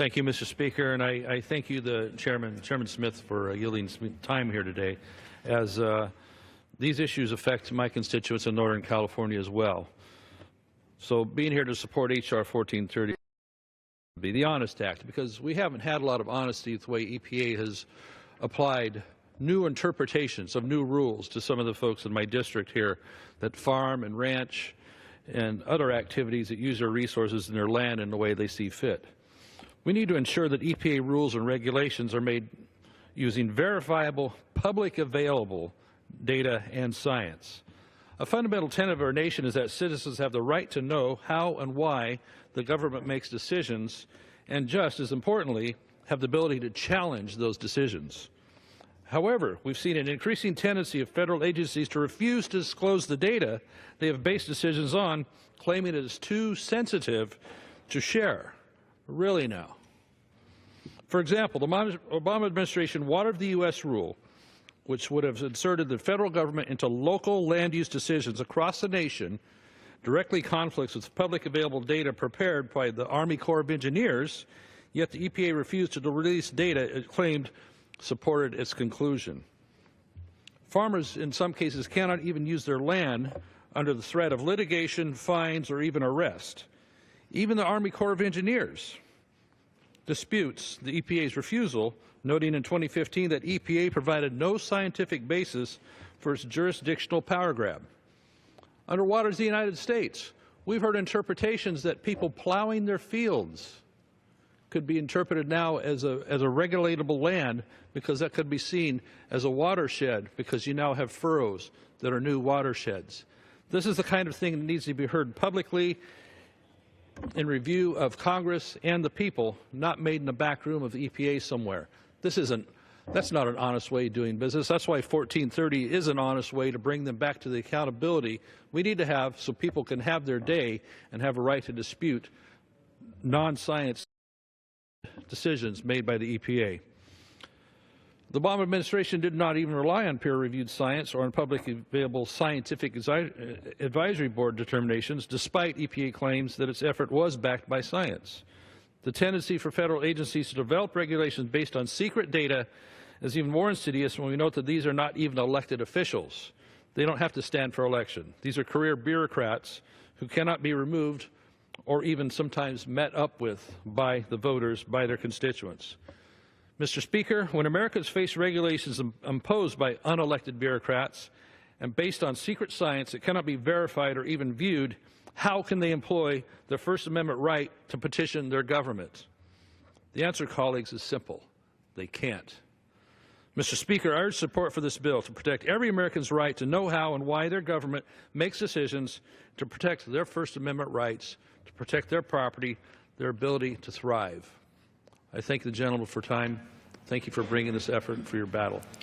Thank you, Mr. Speaker, and I thank you, Chairman Smith, for yielding time here today, as these issues affect my constituents in Northern California as well. So being here to support H.R. 1430 would be the Honest Act, because we haven't had a lot of honesty with the way EPA has applied new interpretations of new rules to some of the folks in my district here that farm and ranch and other activities that use their resources and their land in the way they see fit. We need to ensure that EPA rules and regulations are made using verifiable, public available data and science. A fundamental tenet of our nation is that citizens have the right to know how and why the government makes decisions, and just as importantly, have the ability to challenge those decisions. However, we've seen an increasing tendency of federal agencies to refuse to disclose the data they have based decisions on, claiming it is too sensitive to share. Really now. For example, the Obama administration watered the U.S. rule, which would have inserted the federal government into local land use decisions across the nation, directly conflicts with public available data prepared by the Army Corps of Engineers, yet the EPA refused to release data it claimed supported its conclusion. Farmers, in some cases, cannot even use their land under the threat of litigation, fines, or even arrest. Even the Army Corps of Engineers disputes the EPA's refusal, noting in 2015 that EPA provided no scientific basis for its jurisdictional power grab. Under waters of the United States, we've heard interpretations that people plowing their fields could be interpreted now as a regulatable land, because that could be seen as a watershed, because you now have furrows that are new watersheds. This is the kind of thing that needs to be heard publicly in review of Congress and the people, not made in the back room of the EPA somewhere. That's not an honest way of doing business. That's why 1430 is an honest way to bring them back to the accountability we need to have, so people can have their day and have a right to dispute non-science decisions made by the EPA. The Obama administration did not even rely on peer-reviewed science or on publicly available scientific advisory board determinations, despite EPA claims that its effort was backed by science. The tendency for federal agencies to develop regulations based on secret data is even more insidious when we note that these are not even elected officials. They don't have to stand for election. These are career bureaucrats who cannot be removed or even sometimes met up with by the voters, by their constituents. Mr. Speaker, when Americans face regulations imposed by unelected bureaucrats and based on secret science that cannot be verified or even viewed, how can they employ their First Amendment right to petition their government? The answer, colleagues, is simple. They can't. Mr. Speaker, I urge support for this bill to protect every American's right to know how and why their government makes decisions, to protect their First Amendment rights, to protect their property, their ability to thrive. I thank the gentleman for time. Thank you for bringing this effort and for your battle.